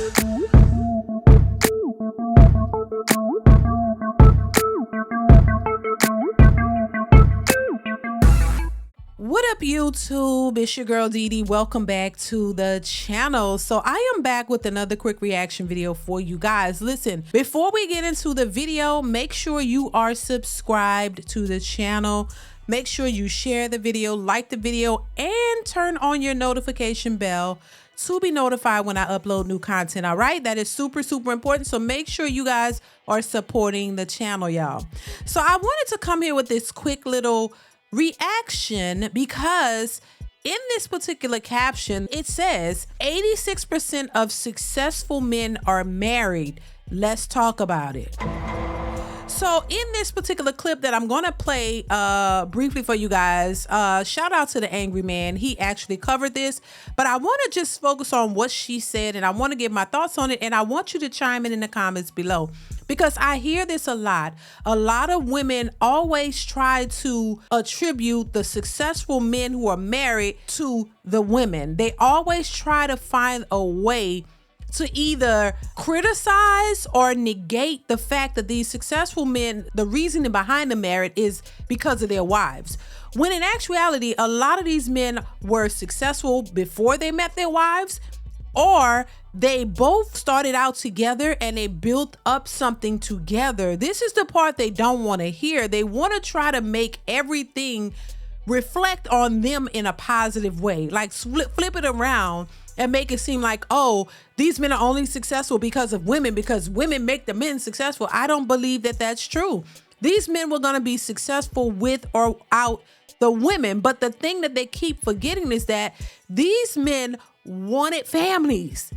What up, YouTube? It's your girl DeeDee. Welcome back to the channel. So I am back with another quick reaction video for you guys. Listen, before we get into the video, make sure you are subscribed to the channel. Make sure you share the video, like the video, and turn on your notification bell to be notified when I upload new content. All right, that is super important. So make sure you guys are supporting the channel, y'all. So I wanted to come here with this quick little reaction because in this particular caption it says 86% of successful men are married. Let's talk about it. So in this particular clip that I'm gonna play briefly for you guys, shout out to the angry man. He actually covered this, but I want to just focus on what she said and I want to give my thoughts on it, and I want you to chime in the comments below, because I hear this a lot. A lot of women always try to attribute the successful men who are married to the women. They always try to find a way to either criticize or negate the fact that these successful men, the reasoning behind the marriage is because of their wives. When in actuality, a lot of these men were successful before they met their wives, or they both started out together and they built up something together. This is the part they don't want to hear. They want to try to make everything reflect on them in a positive way, like flip it around and make it seem like, oh, these men are only successful because of women, because women make the men successful. I don't believe that that's true. These men were going to be successful with or without the women. But the thing that they keep forgetting is that these men wanted families.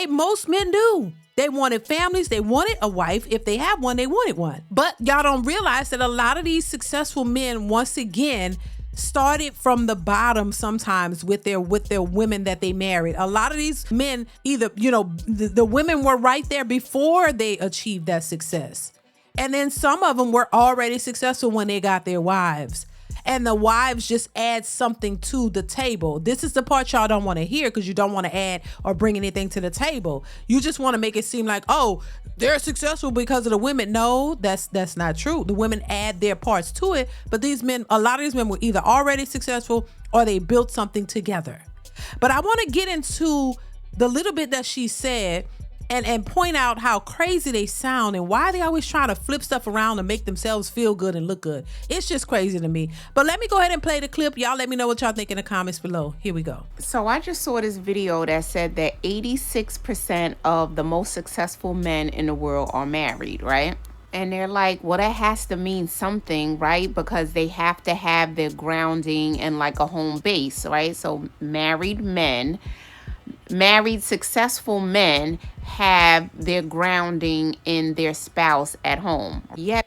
Most men do. They wanted families. They wanted a wife. If they have one, they wanted one. But y'all don't realize that a lot of these successful men, once again, started from the bottom sometimes with their women that they married. A lot of these men, either, the women were right there before they achieved that success. And then some of them were already successful when they got their wives. And the wives just add something to the table. This is the part y'all don't want to hear, because you don't want to add or bring anything to the table. You just want to make it seem like, oh, they're successful because of the women. No, that's not true. The women add their parts to it, but these men, a lot of these men were either already successful or they built something together. But I want to get into the little bit that she said and point out how crazy they sound and why they always try to flip stuff around and make themselves feel good and look good. It's just crazy to me. But let me go ahead and play the clip. Y'all let me know what y'all think in the comments below. Here we go. So I just saw this video that said that 86% of the most successful men in the world are married, right? And they're like, well, that has to mean something, right? Because they have to have their grounding and like a home base, right? So married successful men have their grounding in their spouse at home. Yet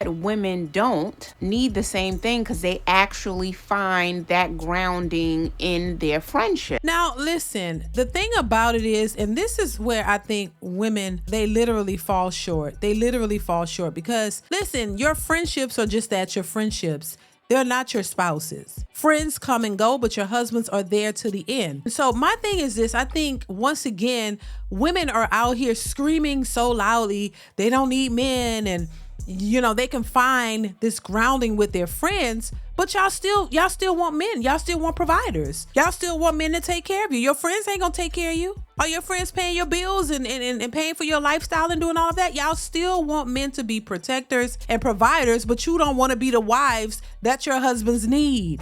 women don't need the same thing, because they actually find that grounding in their friendship. Now, listen, the thing about it is, and this is where I think women, they literally fall short. They literally fall short because, listen, your friendships are just that, your friendships. They're not your spouses. Friends come and go, but your husbands are there to the end. So my thing is this, I think once again, women are out here screaming so loudly, they don't need men, and they can find this grounding with their friends, but y'all still want men. Y'all still want providers. Y'all still want men to take care of you. Your friends ain't gonna take care of you. Are your friends paying your bills and paying for your lifestyle and doing all of that? Y'all still want men to be protectors and providers, but you don't want to be the wives that your husbands need.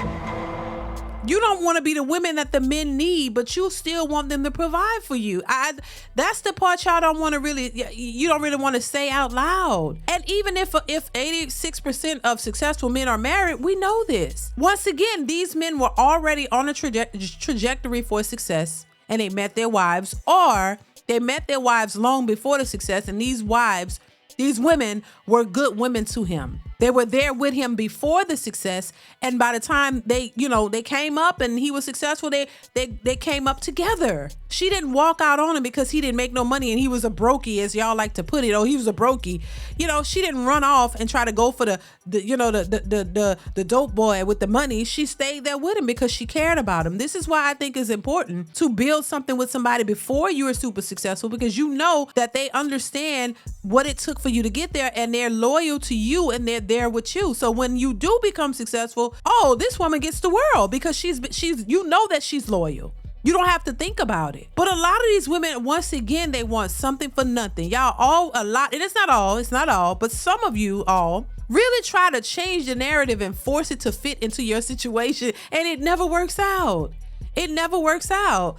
You don't want to be the women that the men need, but you still want them to provide for you. That's the part y'all don't want to you don't really want to say out loud. And even if 86% of successful men are married, we know this. Once again, these men were already on a trajectory for success, and they met their wives, or they met their wives long before the success, and these women were good women to him. They were there with him before the success, and by the time they came up and he was successful, they came up together. She didn't walk out on him because he didn't make no money and he was a brokey, as y'all like to put it. Oh, he was a brokey. She didn't run off and try to go for the dope boy with the money. She stayed there with him because she cared about him. This is why I think it's important to build something with somebody before you are super successful, because you know that they understand what it took for you to get there and they're loyal to you and they're there with you. So when you do become successful, oh, this woman gets the world because she's that she's loyal. You don't have to think about it. But a lot of these women, once again, they want something for nothing. Y'all and it's not all, but some of you all really try to change the narrative and force it to fit into your situation, and it never works out. It never works out.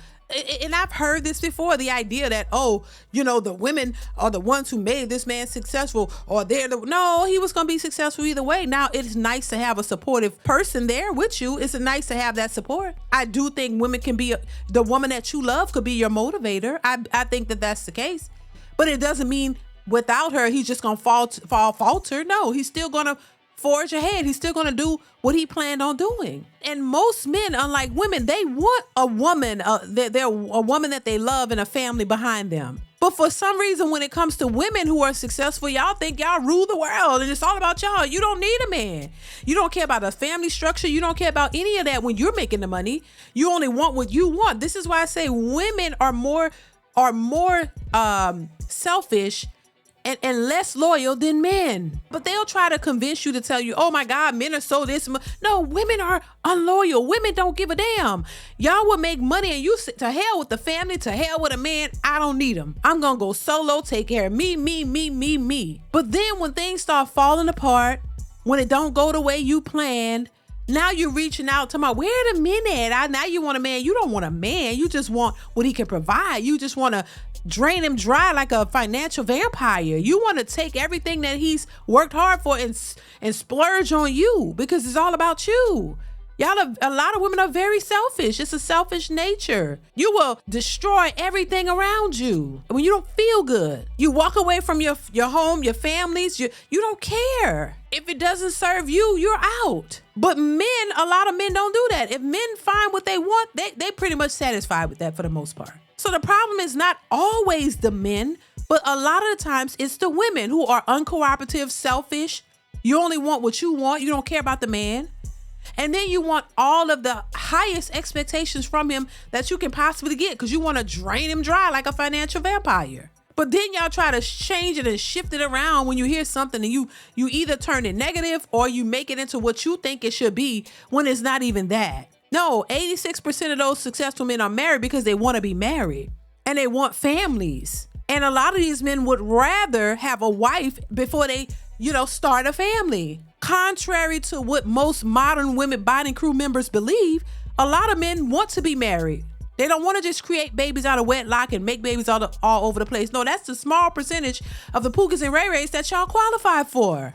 And I've heard this before, the idea that, the women are the ones who made this man successful, or no, he was going to be successful either way. Now, it's nice to have a supportive person there with you. It's nice to have that support. I do think women can be, the woman that you love could be your motivator. I think that that's the case. But it doesn't mean without her, he's just going to falter. No, he's still going to forge ahead. He's still going to do what he planned on doing. And most men, unlike women, they want a woman, they're a woman that they love and a family behind them. But for some reason, when it comes to women who are successful, y'all think y'all rule the world and it's all about y'all. You don't need a man. You don't care about a family structure. You don't care about any of that when you're making the money. You only want what you want. This is why I say women are more selfish and less loyal than men. But they'll try to convince you to tell you, oh my God, men are so this. No, women are unloyal. Women don't give a damn. Y'all will make money and you sit to hell with the family, to hell with a man. I don't need him. I'm going to go solo, take care of me. But then when things start falling apart, when it don't go the way you planned, now you're reaching out to where the men at? Now you want a man. You don't want a man. You just want what he can provide. You just want to drain him dry like a financial vampire. You want to take everything that he's worked hard for and splurge on you because it's all about you. A lot of women are very selfish. It's a selfish nature. You will destroy everything around you when you don't feel good. You walk away from your home, your families. You don't care. If it doesn't serve you, you're out. But a lot of men don't do that. If men find what they want, they pretty much satisfied with that for the most part. So the problem is not always the men, but a lot of the times it's the women who are uncooperative, selfish. You only want what you want. You don't care about the man. And then you want all of the highest expectations from him that you can possibly get because you want to drain him dry like a financial vampire. But then y'all try to change it and shift it around when you hear something and you either turn it negative or you make it into what you think it should be when it's not even that. No, 86% of those successful men are married because they want to be married and they want families. And a lot of these men would rather have a wife before they, start a family. Contrary to what most modern women Bonnet crew members believe, a lot of men want to be married. They don't want to just create babies out of wedlock and make babies all over the place. No, that's the small percentage of the Pookas and Ray Rays that y'all qualify for.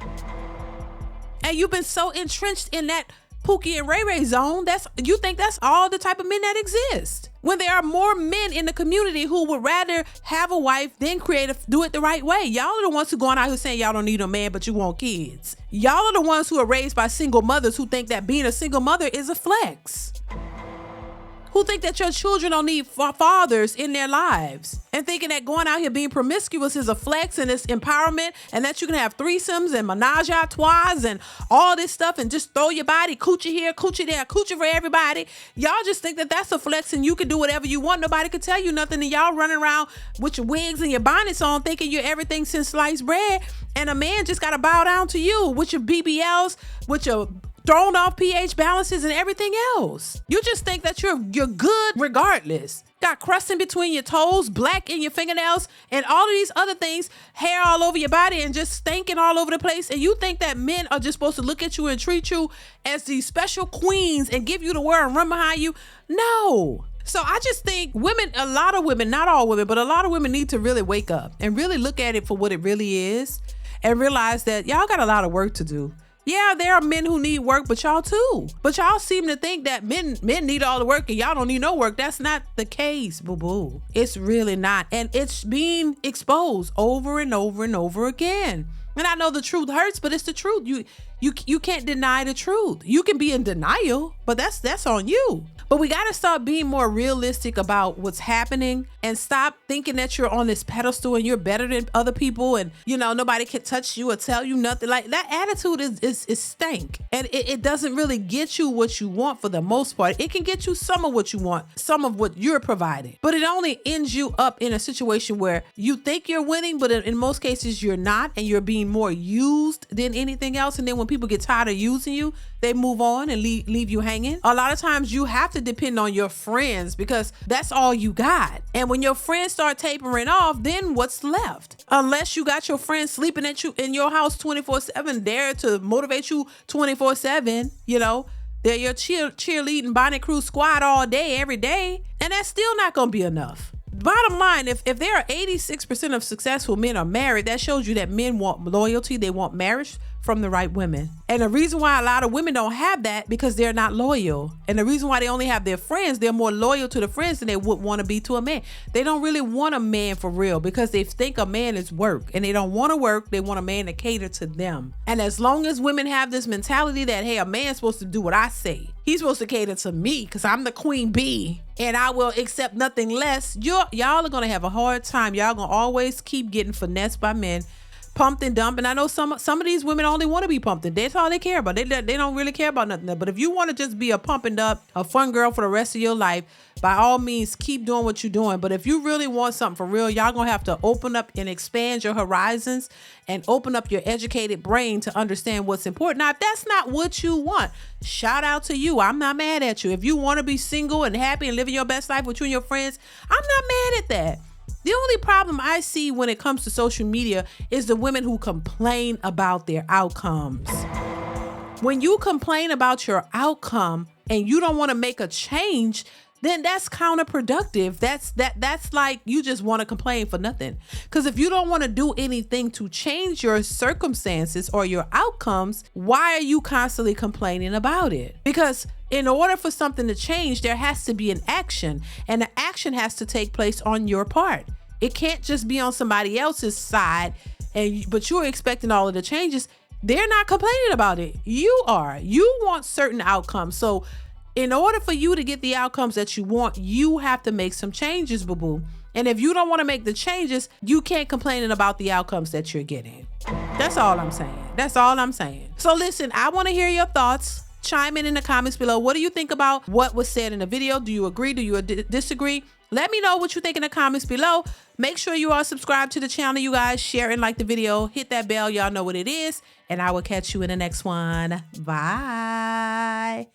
And you've been so entrenched in that Pookie and Ray Ray zone, you think that's all the type of men that exist. When there are more men in the community who would rather have a wife than do it the right way. Y'all are the ones who going out here saying y'all don't need a man, but you want kids. Y'all are the ones who are raised by single mothers who think that being a single mother is a flex. Who think that your children don't need fathers in their lives and thinking that going out here being promiscuous is a flex and it's empowerment and that you can have threesomes and menage a trois and all this stuff and just throw your body, coochie here, coochie there, coochie for everybody. Y'all just think that that's a flex and you can do whatever you want. Nobody can tell you nothing and y'all running around with your wigs and your bonnets on thinking you're everything since sliced bread and a man just got to bow down to you with your BBLs, with your thrown off pH balances and everything else. You just think that you're good regardless. Got crust in between your toes, black in your fingernails, and all of these other things, hair all over your body and just stinking all over the place. And you think that men are just supposed to look at you and treat you as these special queens and give you the word and run behind you? No. So I just think a lot of women, not all women, but a lot of women need to really wake up and really look at it for what it really is and realize that y'all got a lot of work to do. Yeah, there are men who need work, but y'all too. But y'all seem to think that men need all the work and y'all don't need no work. That's not the case, boo-boo. It's really not. And it's being exposed over and over and over again. And I know the truth hurts, but it's the truth. You can't deny the truth. You can be in denial, but that's on you. But we got to start being more realistic about what's happening and stop thinking that you're on this pedestal and you're better than other people and, you know, nobody can touch you or tell you nothing. Like, that attitude is stank. And it doesn't really get you what you want for the most part. It can get you some of what you want, some of what you're providing. But it only ends you up in a situation where you think you're winning, but in most cases you're not, and you're being more used than anything else. And then when people get tired of using you, they move on and leave you hanging. A lot of times you have to depend on your friends because that's all you got. And when your friends start tapering off, then what's left? Unless you got your friends sleeping at you in your house 24/7, there to motivate you 24/7, you know, they're your cheerleading Bonnet crew squad all day, every day. And that's still not going to be enough. Bottom line, if there are 86% of successful men are married, that shows you that men want loyalty. They want marriage from the right women. And the reason why a lot of women don't have that, because they're not loyal. And the reason why they only have their friends, they're more loyal to the friends than they would want to be to a man. They don't really want a man for real because they think a man is work, and they don't want to work. They want a man to cater to them. And as long as women have this mentality that, hey, a man's supposed to do what I say, he's supposed to cater to me because I'm the queen bee and I will accept nothing less, y'all are going to have a hard time. Y'all going to always keep getting finessed by men, pumped and dumped. And I know some of these women only want to be pumped, and that's all they care about. They don't really care about nothing else. But if you want to just be a pump and dump, a fun girl for the rest of your life, by all means, keep doing what you're doing. But if you really want something for real, y'all gonna have to open up and expand your horizons and open up your educated brain to understand what's important. Now, if that's not what you want, shout out to you. I'm not mad at you. If you want to be single and happy and living your best life with you and your friends, I'm not mad at that. The only problem I see when it comes to social media is the women who complain about their outcomes. When you complain about your outcome and you don't want to make a change, then that's counterproductive. That's like you just want to complain for nothing. Because if you don't want to do anything to change your circumstances or your outcomes, why are you constantly complaining about it? Because in order for something to change, there has to be an action, and the action has to take place on your part. It can't just be on somebody else's side, but you're expecting all of the changes. They're not complaining about it. You are. You want certain outcomes. So in order for you to get the outcomes that you want, you have to make some changes, boo-boo. And if you don't want to make the changes, you can't complain about the outcomes that you're getting. That's all I'm saying. That's all I'm saying. So listen, I want to hear your thoughts. Chime in the comments below. What do you think about what was said in the video? Do you agree? Do you disagree? Let me know what you think in the comments below. Make sure you are subscribed to the channel, you guys. Share and like the video. Hit that bell. Y'all know what it is. And I will catch you in the next one. Bye.